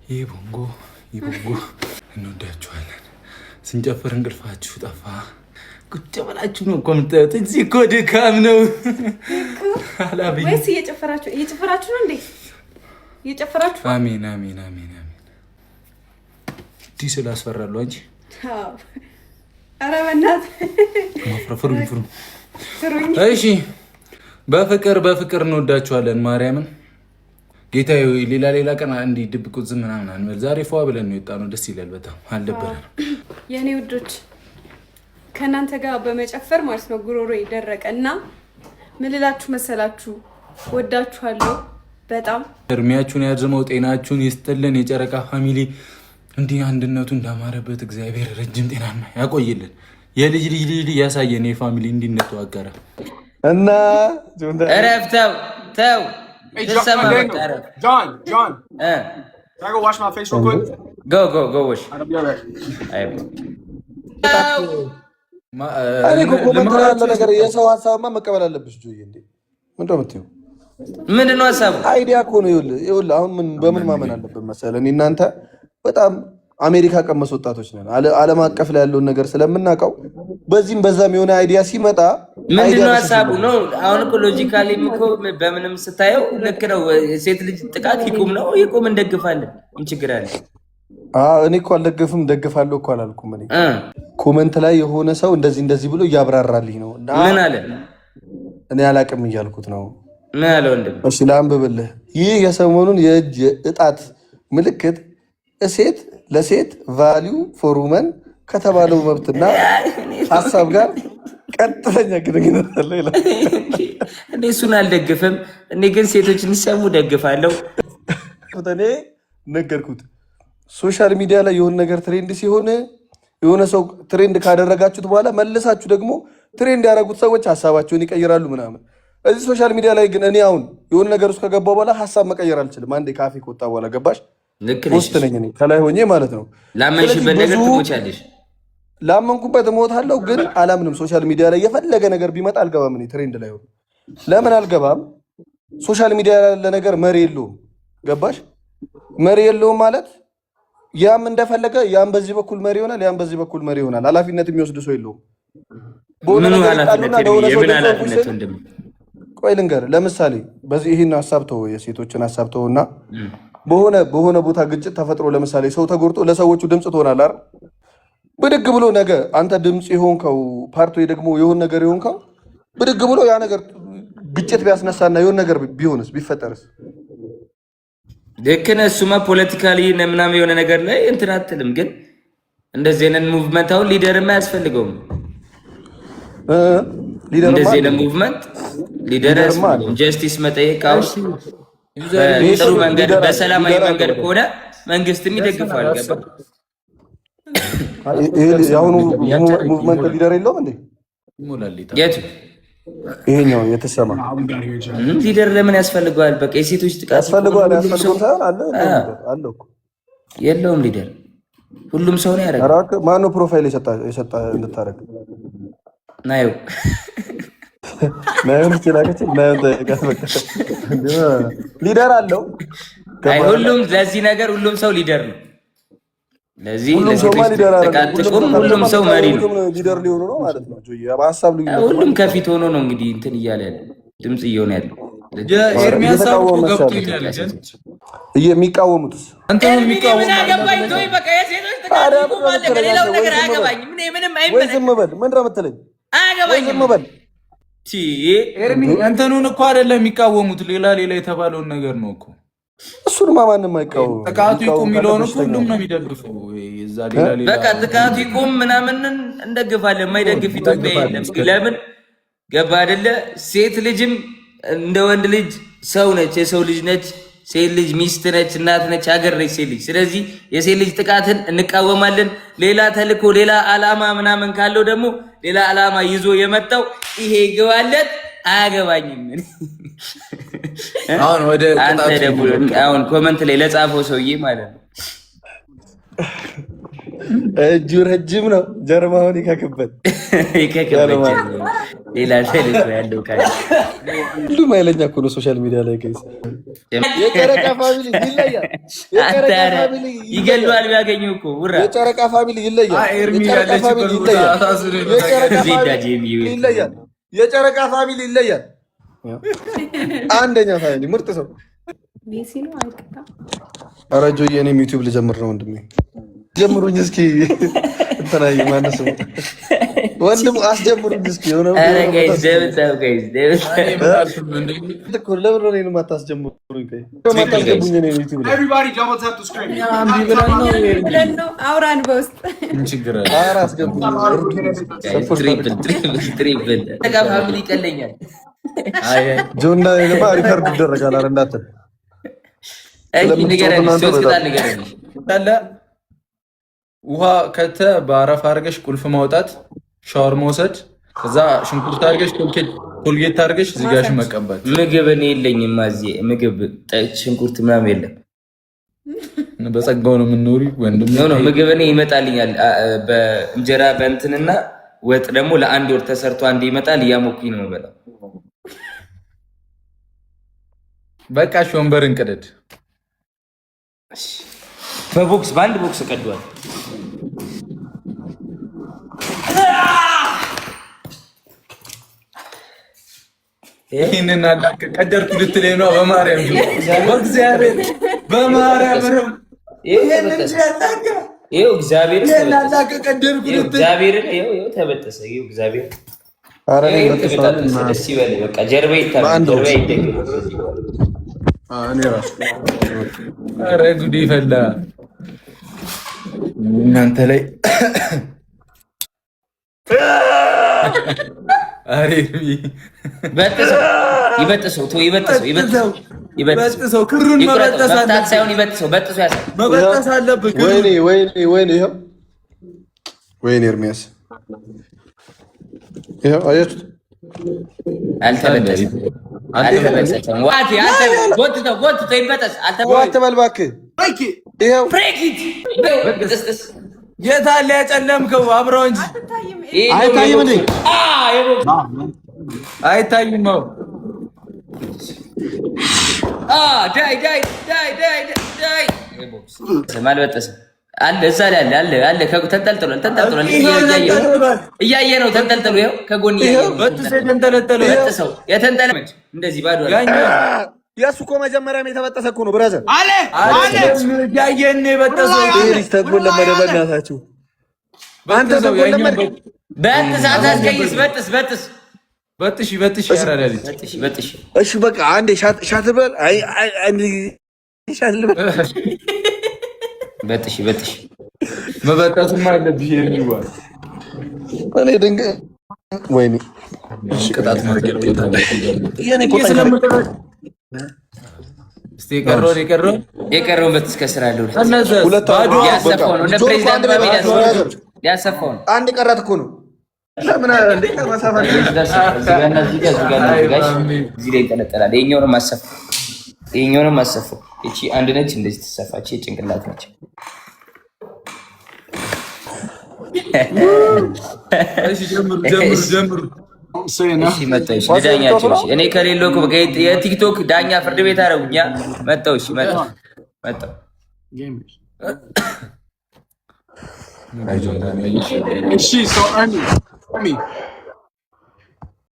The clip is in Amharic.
ይቦንጎ እንወዳችኋለን። ስንጨፍር እንቅልፋችሁ ጠፋ። ቁጭ ብላችሁ ነው እኮ የምታዩት። እዚህ እኮ ድካም ነው። ወይስ እየጨፈራችሁ ነው እንዴ? እየጨፈራችሁ? አሜን። እንዲህ ስላስፈራለሁ አንቺ። ኧረ በእናትህ ፍሩኝ። እሺ በፍቅር እንወዳችኋለን። ማርያምን ጌታዬ ሌላ ቀን እንዲህ ድብቁ ዝም ምናምን አንበል። ዛሬ ፏ ብለን ነው የወጣነው። ደስ ይላል በጣም አልደበረንም። የኔ ውዶች ከእናንተ ጋር በመጨፈር ማለት ነው ጉሮሮ ይደረቀ እና ምን ልላችሁ መሰላችሁ፣ ወዳችኋለሁ በጣም። እድሜያችሁን ያርዝመው፣ ጤናችሁን ይስጥልን። የጨረቃ ፋሚሊ እንዲህ አንድነቱ እንዳማረበት እግዚአብሔር ረጅም ጤና ያቆይልን። የልጅ ልጅ ያሳየን የፋሚሊ እንዲነተዋገረ እና ረፍተው ተው Hey, John, John. Can I go wash my face real quick? Go wash. I'll be alright. እኔ እኮ ኮመንት ላይ ያለ ነገር የሰው ሀሳብማ መቀበል አለብሽ። ጆዬ እንዴ ምንድን ነው የምትይው? ምንድን ነው ሀሳቡ? አይዲያ እኮ ነው። ይኸውልህ አሁን በምን ማመን አለብን መሰለህ? እኔ እናንተ በጣም አሜሪካ ቀመስ ወጣቶች ነን። ዓለም አቀፍ ላይ ያለውን ነገር ስለምናውቀው በዚህም በዛም የሆነ አይዲያ ሲመጣ ምንድነው ሀሳቡ ነው። አሁን እኮ ሎጂካሊ እኮ በምንም ስታየው ልክ ነው። ሴት ልጅ ጥቃት ይቁም እንደግፋለን። ምን ችግር አለ? እኔ እኮ አልደግፍም ደግፋለሁ እኮ አላልኩም። እኔ ኮመንት ላይ የሆነ ሰው እንደዚህ ብሎ እያብራራልኝ ነው። ምን አለ? እኔ አላቅም እያልኩት ነው። ምን አለ ወንድም? እሺ ላንብብልህ። ይህ የሰሞኑን የእጅ እጣት ምልክት ሴት ለሴት ቫሊዩ ፎር ውመን ከተባለው መብትና ሀሳብ ጋር ቀጥተኛ ግንኙነት አለ ይላል። እኔ እሱን አልደግፍም። እኔ ግን ሴቶች እንዲሰሙ ደግፋለሁ። እኔ ነገርኩት። ሶሻል ሚዲያ ላይ የሆነ ነገር ትሬንድ ሲሆን የሆነ ሰው ትሬንድ ካደረጋችሁት በኋላ መልሳችሁ ደግሞ ትሬንድ ያደረጉት ሰዎች ሀሳባቸውን ይቀይራሉ ምናምን። እዚህ ሶሻል ሚዲያ ላይ ግን እኔ አሁን የሆነ ነገር ውስጥ ከገባው በኋላ ሀሳብ መቀየር አልችልም። አንዴ ካፌ ከወጣ በኋላ ገባሽ? ውስጥ ነኝ እኔ ከላይ ሆኜ ማለት ነው። ላመንሽበት ነገር ትሞቻለሽ። ላመንኩበት እሞታለሁ፣ ግን አላምንም። ሶሻል ሚዲያ ላይ የፈለገ ነገር ቢመጣ አልገባም። እኔ ትሬንድ ላይ ሆነ ለምን አልገባም? ሶሻል ሚዲያ ያለ ነገር መሪ የለውም። ገባሽ? መሪ የለውም ማለት ያም እንደፈለገ ያም በዚህ በኩል መሪ ይሆናል፣ ያም በዚህ በኩል መሪ ይሆናል። ኃላፊነት የሚወስድ ሰው የለውም። ቆይ ልንገርህ፣ ለምሳሌ በዚህ ይህን ሀሳብ ተወው፣ የሴቶችን ሀሳብ ተወውና በሆነ ቦታ ግጭት ተፈጥሮ ለምሳሌ ሰው ተጎድቶ ለሰዎቹ ድምፅ ትሆናል አይደል? ብድግ ብሎ ነገ አንተ ድምፅ የሆንከው ፓርቶ ደግሞ የሆነ ነገር የሆንከው ብድግ ብሎ ያ ነገር ግጭት ቢያስነሳና የሆነ ነገር ቢሆንስ ቢፈጠርስ? ልክ ነህ። እሱማ ፖለቲካሊ ምናምን የሆነ ነገር ላይ እንትን አትልም። ግን እንደዚህ አይነት ሙቭመንት አሁን ሊደርማ አያስፈልገውም። እንደዚህ አይነት ሙቭመንት ሊደር አያስፈልገውም። ጀስቲስ መጠየቅ አሁን ጥሩ መንገድ በሰላማዊ መንገድ ከሆነ መንግስትም ይደግፋል። ገባ? የአሁኑ ሙቭመንት ሊደር የለውም እንዴ? የቱ ይሄኛው የተሰማ ሊደር ለምን ያስፈልገዋል? በቃ የሴቶች ጥቃት ያስፈልገዋል ሳይሆን አለ እኮ የለውም ሊደር። ሁሉም ሰው ነው ያደረገው። ማነው ፕሮፋይል የሰጠ እንድታደርግ? ናየው ሊደር አለው። ሁሉም ለዚህ ነገር ሁሉም ሰው ሊደር ነው። ለዚህ ለሴቶች ጥቃት ጥቁም ሁሉም ሰው መሪ ነው። ሊደር ሊሆኑ ነው ማለት ነው። በሀሳብ ልዩነት ሁሉም ከፊት ሆኖ ነው እንግዲህ እንትን እያለ ያለ ድምፅ እየሆነ ያለው። የሚቃወሙትስ ወይ ዝም በል ምንድን ነው የምትለኝ? ዝም በል እንትኑን እኮ አይደለም የሚቃወሙት፣ ሌላ የተባለውን ነገር ነው እኮ። እሱንማ ማንም አይቃወም። ጥቃቱ ይቁም የሚለውን ሁሉም ነው የሚደግፈው። በቃ ጥቃቱ ይቁም ምናምንን እንደግፋለን። የማይደግፍ ኢትዮጵያ የለም። ለምን ገባ አይደለ? ሴት ልጅም እንደ ወንድ ልጅ ሰው ነች፣ የሰው ልጅ ነች። ሴት ልጅ ሚስት ነች፣ እናት ነች፣ ሀገር ነች ሴት ልጅ። ስለዚህ የሴት ልጅ ጥቃትን እንቃወማለን። ሌላ ተልኮ ሌላ አላማ ምናምን ካለው ደግሞ ሌላ አላማ ይዞ የመጣው ይሄ ይገባለት አያገባኝም። አሁን አሁን ኮመንት ላይ ለጻፈው ሰውዬ ማለት ነው እጁ ረጅም ነው። ጀርባውን ይከክበት ሌላ ያለው ሁሉም ኃይለኛ እኮ ነው ሶሻል ሚዲያ ላይ ከይስ የጨረቃ ፋሚሊ ይለያል። ይገለዋል ቢያገኙ እኮ ውራ የጨረቃ ፋሚሊ ይለያል። የጨረቃ ፋሚሊ ይለያል። አንደኛ ፋሚሊ ምርጥ ሰው ኧረ ጆዬ እኔም ዩቲዩብ ልጀምር ነው ወንድሜ። ጀምሩኝ እስኪ እንተናይ ማነስ ወንድም አስጀምሩኝ እስኪ ሆነ ለምን ነው የማታስጀምሩኝ? ማታስጀምሩኝ ነው ዩቲዩብ ላይ Everybody double tap the screen. አውራን በውስጥ ችግር አለ። ኧረ አስገቡኝ። ትሪፕል ፋሚሊ ይቀለኛል። ጆና ለማ ሪከርድ ይደረጋል። አረ እንዳትል ውሃ ከተ በአረፋ አድርገሽ ቁልፍ ማውጣት፣ ሻወር መውሰድ፣ ከዛ ሽንኩርት አድርገሽ ኮልጌት አድርገሽ ዝጋሽ መቀባት። ምግብ እኔ የለኝም እዚህ ምግብ ሽንኩርት ምናምን የለም። በጸጋው ነው የምንኖሪ ወንድም ነው። ምግብ እኔ ይመጣልኛል በእንጀራ በእንትንና ወጥ ደግሞ ለአንድ ወር ተሰርቶ አንዴ ይመጣል። እያሞኩኝ ነው የምበላው። በቃ ወንበርን ቅደድ። በቦክስ በአንድ ቦክስ ቀዷል። ይሄንን አላቀ ቀደርኩ ልትለኝ ነው። በማርያም በእግዚአብሔር በማርያም ነው ይሄንን ያላቀ ይሄው እግዚአብሔር ያላቀ ቀደርኩ ልትለኝ እግዚአብሔር ይሄው ተበጠሰ። ይሄው እግዚአብሔር አረ ደስ ይበል። በቃ ጀርባ ይታረም ጀርባ ይደግ እኔ ራሱ አረ ጉድ ይፈላ እናንተ ላይ አሬቢ በጥሰው ይበጥሰው ቶ ይበጥሰው ክሩን መበጠስ አለበት ሳይሆን ይበጥሰው በጥሰው ያሳይ መበጠስ አለበት። ወይኔ ይሄው ኤርሚያስ ይሄው አያችሁት? አልተበጠሰም። ዋት ጎትተው ይበጠስ አትበል እባክህ። ይሄው ብሬኪት በጥስጥስ የታለ ያጨለምከው? አብረው እንጂ አይታይም እንዴ? አይታይም። ዳይ አልበጠሰም አለ እዛ ላይ አለ ተንጠልጥሏል። እያየ ነው ተንጠልጥሎ ይኸው ከጎን በጥሰው የተንጠለመች እንደዚህ ባዶ የእሱ እኮ መጀመሪያም የተበጠሰ እኮ ነው ብራዘር። ያየን የበጠሰው ልጅ ተንኮል ለመደ። በእናታችሁ አንተ ተንኮል ለመደ። በጥሽ ያራዳል። እሺ በቃ አንዴ ሻት በል። በጥሽ መበጠስማ አለብሽ። ይርኒዋል እኔ ድንገት ወይኔ ቅጣት ማርገጥ የቀረውን በጥስ ከስራ አለው። ሁለት ያሰፋው ነው እንደ ፕሬዚዳንት ያሰፋው ነው። አንድ ቀራት እኮ ነው። ለምን አንዴ ከማሳፋ እዚህ ላይ ይንጠለጠላል። ይኸኛውንም አሰፋው። እቺ አንድ ነች እንደዚህ ተሰፋች። ጭንቅላት ነች። ጀምሩ። እሺ መጣሁ። እሺ ልዳኛቸው። እሺ እኔ ከሌለው እኮ የቲክቶክ ዳኛ ፍርድ ቤት አደረጉኛ። መጣሁ። እሺ መጣሁ። So Ernie,